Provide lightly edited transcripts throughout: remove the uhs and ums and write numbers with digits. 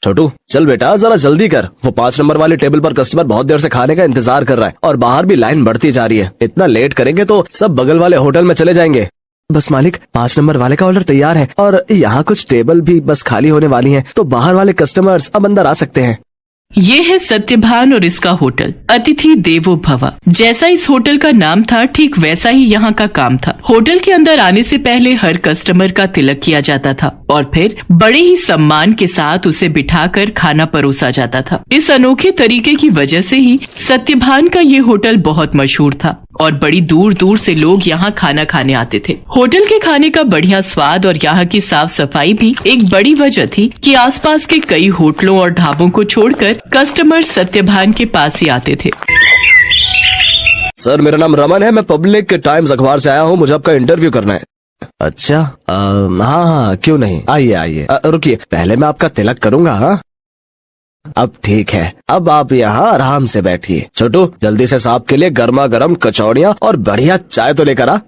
छोटू चल बेटा जरा जल्दी कर, वो 5 नंबर वाले टेबल पर कस्टमर बहुत देर से खाने का इंतजार कर रहा है और बाहर भी लाइन बढ़ती जा रही है। इतना लेट करेंगे तो सब बगल वाले होटल में चले जाएंगे। बस मालिक 5 नंबर वाले का ऑर्डर तैयार है और यहाँ कुछ टेबल भी बस खाली होने वाली हैं, तो बाहर वाले कस्टमर्स अब अंदर आ सकते हैं। ये है सत्यभान और इसका होटल अतिथि देवो भव। जैसा इस होटल का नाम था ठीक वैसा ही यहाँ का काम था। होटल के अंदर आने से पहले हर कस्टमर का तिलक किया जाता था और फिर बड़े ही सम्मान के साथ उसे बिठाकर खाना परोसा जाता था। इस अनोखे तरीके की वजह से ही सत्यभान का ये होटल बहुत मशहूर था और बड़ी दूर दूर से लोग यहाँ खाना खाने आते थे। होटल के खाने का बढ़िया स्वाद और यहाँ की साफ सफाई भी एक बड़ी वजह थी कि आसपास के कई होटलों और ढाबों को छोड़कर कस्टमर सत्यभान के पास ही आते थे। सर मेरा नाम रमन है, मैं पब्लिक टाइम्स अखबार से आया हूँ, मुझे आपका इंटरव्यू करना है। अच्छा हाँ क्यों नहीं, आइए आइए। रुकिए पहले मैं आपका तिलक करूँगा। हाँ अब ठीक है, अब आप यहाँ आराम से बैठिए। छोटू जल्दी से साहब के लिए गर्मा गर्म कचौड़ियाँ और बढ़िया चाय तो लेकर आ।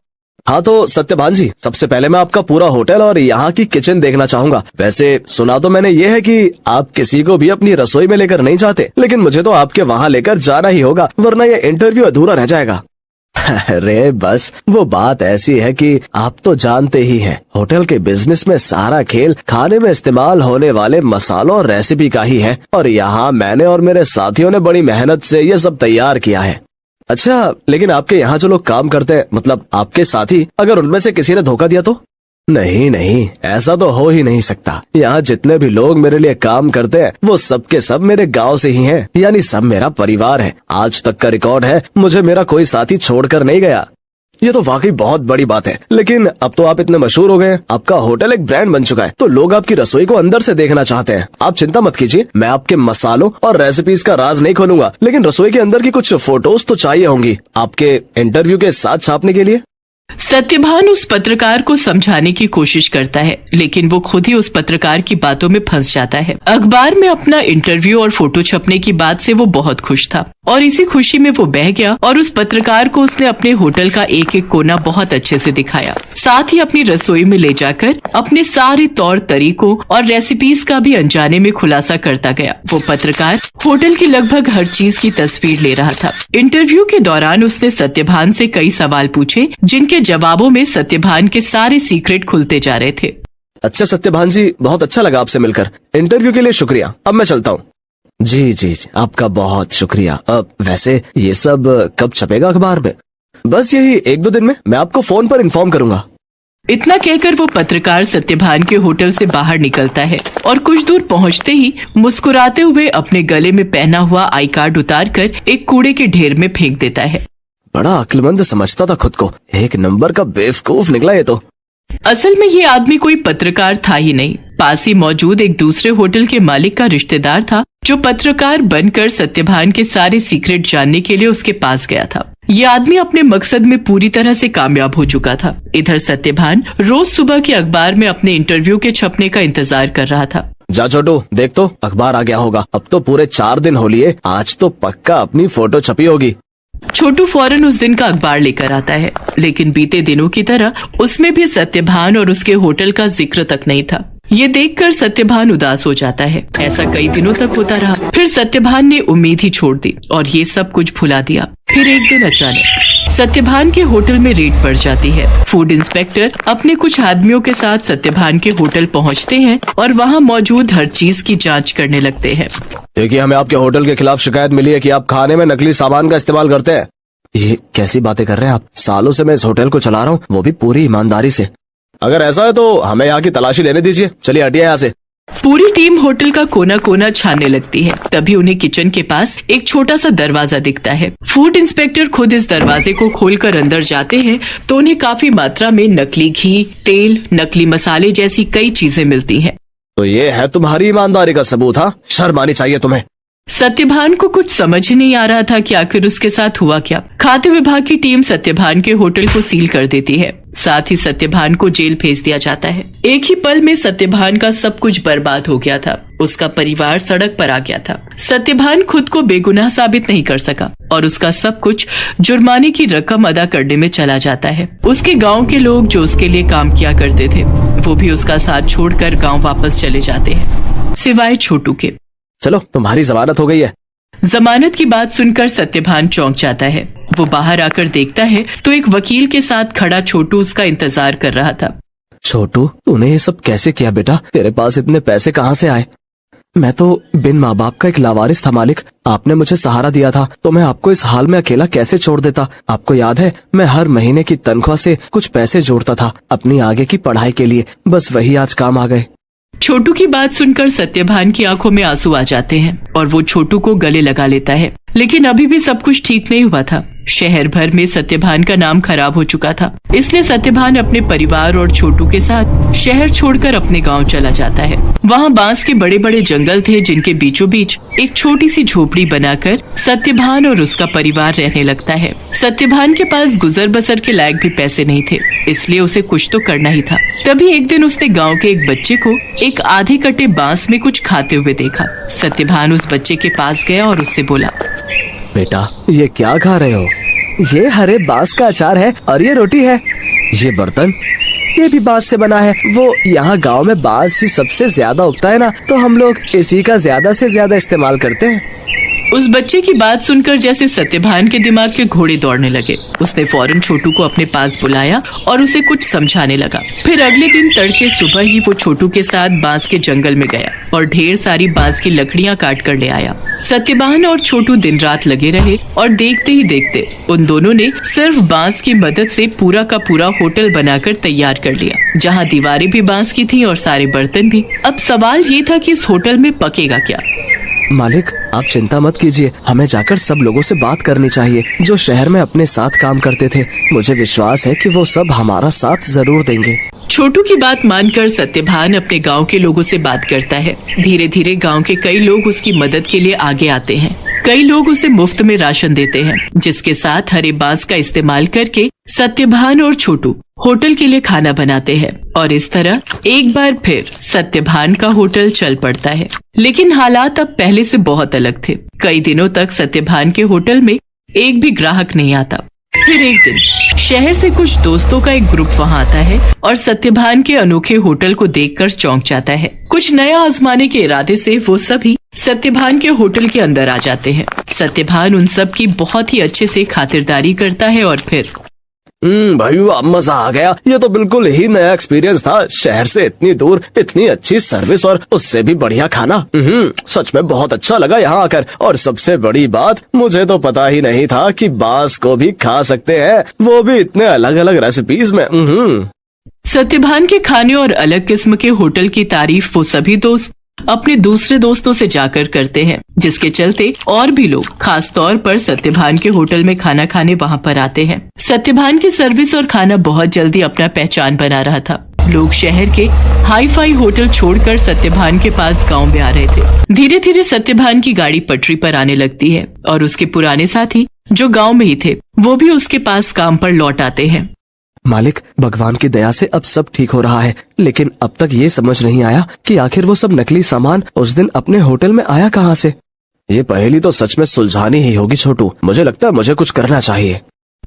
हाँ तो सत्यभान जी, सबसे पहले मैं आपका पूरा होटल और यहाँ की किचन देखना चाहूंगा। वैसे सुना तो मैंने ये है कि आप किसी को भी अपनी रसोई में लेकर नहीं जाते, लेकिन मुझे तो आपके वहाँ लेकर जाना ही होगा वरना ये इंटरव्यू अधूरा रह जाएगा। अरे बस वो बात ऐसी है कि आप तो जानते ही हैं, होटल के बिजनेस में सारा खेल खाने में इस्तेमाल होने वाले मसालों और रेसिपी का ही है और यहाँ मैंने और मेरे साथियों ने बड़ी मेहनत से ये सब तैयार किया है। अच्छा लेकिन आपके यहाँ जो लोग काम करते हैं, मतलब आपके साथी, अगर उनमें से किसी ने धोखा दिया तो? नहीं नहीं, ऐसा तो हो ही नहीं सकता। यहाँ जितने भी लोग मेरे लिए काम करते हैं वो सब के सब मेरे गांव से ही हैं, यानी सब मेरा परिवार है। आज तक का रिकॉर्ड है, मुझे मेरा कोई साथी छोड़कर नहीं गया। ये तो वाकई बहुत बड़ी बात है। लेकिन अब तो आप इतने मशहूर हो गए, आपका होटल एक ब्रांड बन चुका है, तो लोग आपकी रसोई को अंदर से देखना चाहते हैं। आप चिंता मत कीजिए, मैं आपके मसालों और रेसिपीज का राज नहीं खोलूंगा, लेकिन रसोई के अंदर की कुछ फोटोज तो चाहिए होंगी आपके इंटरव्यू के साथ छापने के लिए। सत्यभान उस पत्रकार को समझाने की कोशिश करता है, लेकिन वो खुद ही उस पत्रकार की बातों में फंस जाता है। अखबार में अपना इंटरव्यू और फोटो छपने की बात से वो बहुत खुश था और इसी खुशी में वो बह गया और उस पत्रकार को उसने अपने होटल का एक एक कोना बहुत अच्छे से दिखाया। साथ ही अपनी रसोई में ले जाकर अपने सारे तौर तरीकों और रेसिपीज का भी अनजाने में खुलासा करता गया। वो पत्रकार होटल की लगभग हर चीज की तस्वीर ले रहा था। इंटरव्यू के दौरान उसने सत्यभान से कई सवाल पूछे, जिनके जवाबों में सत्यभान के सारे सीक्रेट खुलते जा रहे थे। अच्छा सत्यभान जी, बहुत अच्छा लगा आपसे मिलकर। इंटरव्यू के लिए शुक्रिया, अब मैं चलता हूँ। जी, आपका बहुत शुक्रिया। वैसे ये सब कब छपेगा अखबार में? बस यही 1-2 दिन में, मैं आपको फोन पर इन्फॉर्म करूंगा। इतना कहकर वो पत्रकार सत्यभान के होटल से बाहर निकलता है और कुछ दूर पहुंचते ही मुस्कुराते हुए अपने गले में पहना हुआ आई कार्ड उतारकर एक कूड़े के ढेर में फेंक देता है। बड़ा अक्लमंद समझता था खुद को, एक नंबर का बेवकूफ निकला ये तो। असल में ये आदमी कोई पत्रकार था ही नहीं, पास ही मौजूद एक दूसरे होटल के मालिक का रिश्तेदार था, जो पत्रकार बनकर सत्यभान के सारे सीक्रेट जानने के लिए उसके पास गया था। ये आदमी अपने मकसद में पूरी तरह से कामयाब हो चुका था। इधर सत्यभान रोज सुबह के अखबार में अपने इंटरव्यू के छपने का इंतजार कर रहा था। जा छोटू, देख तो अखबार आ गया होगा। अब तो पूरे 4 दिन हो लिए, आज तो पक्का अपनी फोटो छपी होगी। छोटू फौरन उस दिन का अखबार लेकर आता है, लेकिन बीते दिनों की तरह उसमें भी सत्यभान और उसके होटल का जिक्र तक नहीं था। ये देखकर सत्यभान उदास हो जाता है। ऐसा कई दिनों तक होता रहा। फिर सत्यभान ने उम्मीद ही छोड़ दी और ये सब कुछ भुला दिया। फिर एक दिन अचानक सत्यभान के होटल में रेड पड़ जाती है। फूड इंस्पेक्टर अपने कुछ आदमियों के साथ सत्यभान के होटल पहुंचते हैं और वहां मौजूद हर चीज की जांच करने लगते हैं। देखिए, हमें आपके होटल के खिलाफ शिकायत मिली है कि आप खाने में नकली सामान का इस्तेमाल करते हैं। ये कैसी बातें कर रहे हैं आप? सालों से मैं इस होटल को चला रहा हूँ, वो भी पूरी ईमानदारी से। अगर ऐसा है तो हमें यहाँ की तलाशी लेने दीजिए। चलिए हटिए यहाँ से। पूरी टीम होटल का कोना कोना छानने लगती है। तभी उन्हें किचन के पास एक छोटा सा दरवाजा दिखता है। फूड इंस्पेक्टर खुद इस दरवाजे को खोलकर अंदर जाते हैं तो उन्हें काफी मात्रा में नकली घी, तेल, नकली मसाले जैसी कई चीजें मिलती हैं। तो ये है तुम्हारी ईमानदारी का सबूत? हाँ, शर्म आनी चाहिए तुम्हें। सत्यभान को कुछ समझ ही नहीं आ रहा था कि आखिर उसके साथ हुआ क्या। खाद्य विभाग की टीम सत्यभान के होटल को सील कर देती है। साथ ही सत्यभान को जेल भेज दिया जाता है। एक ही पल में सत्यभान का सब कुछ बर्बाद हो गया था। उसका परिवार सड़क पर आ गया था। सत्यभान खुद को बेगुनाह साबित नहीं कर सका और उसका सब कुछ जुर्माने की रकम अदा करने में चला जाता है। उसके गांव के लोग जो उसके लिए काम किया करते थे, वो भी उसका साथ छोड़कर गांव वापस चले जाते हैं। सिवाय छोटू के। चलो तुम्हारी जमानत हो गई है। जमानत की बात सुनकर सत्यभान चौंक जाता है। वो बाहर आकर देखता है तो एक वकील के साथ खड़ा छोटू उसका इंतजार कर रहा था। छोटू, तूने ये सब कैसे किया बेटा? तेरे पास इतने पैसे कहाँ से आए? मैं तो बिन माँ बाप का एक लावारिस था मालिक। आपने मुझे सहारा दिया था तो मैं आपको इस हाल में अकेला कैसे छोड़ देता? आपको याद है, मैं हर महीने की तनख्वाह से कुछ पैसे जोड़ता था अपनी आगे की पढ़ाई के लिए। बस वही आज काम आ गए। छोटू की बात सुनकर सत्यभान की आंखों में आंसू आ जाते हैं और वो छोटू को गले लगा लेता है। लेकिन अभी भी सब कुछ ठीक नहीं हुआ था। शहर भर में सत्यभान का नाम खराब हो चुका था। इसलिए सत्यभान अपने परिवार और छोटू के साथ शहर छोड़कर अपने गांव चला जाता है। वहाँ बांस के बड़े बड़े जंगल थे जिनके बीचों बीच एक छोटी सी झोपड़ी बनाकर सत्यभान और उसका परिवार रहने लगता है। सत्यभान के पास गुजर बसर के लायक भी पैसे नहीं थे, इसलिए उसे कुछ तो करना ही था। तभी एक दिन उसने गाँव के एक बच्चे को एक आधे कटे बांस में कुछ खाते हुए देखा। सत्यभान उस बच्चे के पास गया और उससे बोला, बेटा ये क्या खा रहे हो? ये हरे बांस का अचार है और ये रोटी है। ये बर्तन, ये भी बांस से बना है। वो यहाँ गांव में बांस ही सबसे ज्यादा उगता है ना, तो हम लोग इसी का ज्यादा से ज्यादा इस्तेमाल करते हैं। उस बच्चे की बात सुनकर जैसे सत्यभान के दिमाग के घोड़े दौड़ने लगे। उसने फौरन छोटू को अपने पास बुलाया और उसे कुछ समझाने लगा। फिर अगले दिन तड़के सुबह ही वो छोटू के साथ बांस के जंगल में गया और ढेर सारी बांस की लकड़ियां काट कर ले आया। सत्यभान और छोटू दिन रात लगे रहे और देखते ही देखते उन दोनों ने सिर्फ बांस की मदद से पूरा का पूरा होटल बनाकर तैयार कर लिया, जहाँ दीवारें भी बांस की थी और सारे बर्तन भी। अब सवाल ये था कि इस होटल में पकेगा क्या? मालिक आप चिंता मत कीजिए, हमें जाकर सब लोगों से बात करनी चाहिए जो शहर में अपने साथ काम करते थे। मुझे विश्वास है कि वो सब हमारा साथ जरूर देंगे। छोटू की बात मानकर सत्यभान अपने गांव के लोगों से बात करता है। धीरे धीरे गांव के कई लोग उसकी मदद के लिए आगे आते हैं। कई लोग उसे मुफ्त में राशन देते हैं, जिसके साथ हरे बांस का इस्तेमाल करके सत्यभान और छोटू होटल के लिए खाना बनाते हैं। और इस तरह एक बार फिर सत्यभान का होटल चल पड़ता है। लेकिन हालात अब पहले से बहुत अलग थे। कई दिनों तक सत्यभान के होटल में एक भी ग्राहक नहीं आता। फिर एक दिन शहर से कुछ दोस्तों का एक ग्रुप वहाँ आता है और सत्यभान के अनोखे होटल को देखकर चौंक जाता है। कुछ नया आजमाने के इरादे से वो सभी सत्यभान के होटल के अंदर आ जाते हैं। सत्यभान उन सब की बहुत ही अच्छे से खातिरदारी करता है और फिर भाइयों अब मजा आ गया। ये तो बिल्कुल ही नया एक्सपीरियंस था। शहर से इतनी दूर इतनी अच्छी सर्विस और उससे भी बढ़िया खाना। सच में बहुत अच्छा लगा यहाँ आकर। और सबसे बड़ी बात, मुझे तो पता ही नहीं था कि बांस को भी खा सकते हैं, वो भी इतने अलग अलग रेसिपीज में। सत्यभान के खाने और अलग किस्म के होटल की तारीफ वो सभी दोस्त अपने दूसरे दोस्तों से जाकर करते हैं, जिसके चलते और भी लोग खास तौर पर सत्यभान के होटल में खाना खाने वहाँ पर आते हैं। सत्यभान की सर्विस और खाना बहुत जल्दी अपना पहचान बना रहा था। लोग शहर के हाई फाई होटल छोड़कर सत्यभान के पास गांव में आ रहे थे। धीरे धीरे सत्यभान की गाड़ी पटरी पर आने लगती है और उसके पुराने साथी जो गाँव में ही थे वो भी उसके पास काम पर लौट आते हैं। मालिक भगवान की दया से अब सब ठीक हो रहा है, लेकिन अब तक ये समझ नहीं आया कि आखिर वो सब नकली सामान उस दिन अपने होटल में आया कहाँ से। ये पहेली तो सच में सुलझानी ही होगी छोटू। मुझे लगता है मुझे कुछ करना चाहिए।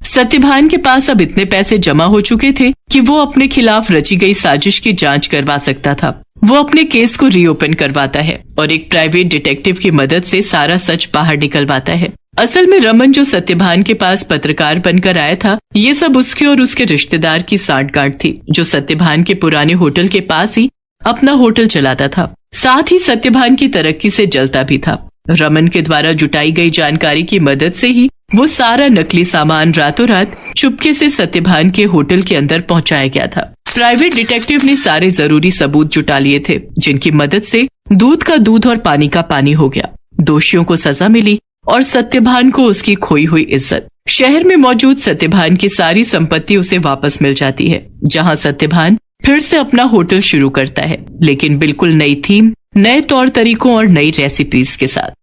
सत्यभान के पास अब इतने पैसे जमा हो चुके थे कि वो अपने खिलाफ रची गई साजिश की जांच करवा सकता था। वो अपने केस को रीओपन करवाता है और एक प्राइवेट डिटेक्टिव की मदद से सारा सच बाहर निकलवाता है। असल में रमन जो सत्यभान के पास पत्रकार बनकर आया था, ये सब उसके और उसके रिश्तेदार की सांठगांठ थी, जो सत्यभान के पुराने होटल के पास ही अपना होटल चलाता था। साथ ही सत्यभान की तरक्की से जलता भी था। रमन के द्वारा जुटाई गई जानकारी की मदद से ही वो सारा नकली सामान रातों रात चुपके से सत्यभान के होटल के अंदर पहुंचाया गया था। प्राइवेट डिटेक्टिव ने सारे जरूरी सबूत जुटा लिए थे, जिनकी मदद से दूध का दूध और पानी का पानी हो गया। दोषियों को सजा मिली और सत्यभान को उसकी खोई हुई इज्जत। शहर में मौजूद सत्यभान की सारी संपत्ति उसे वापस मिल जाती है, जहां सत्यभान फिर से अपना होटल शुरू करता है, लेकिन बिल्कुल नई थीम, नए तौर तरीकों और नई रेसिपीज के साथ।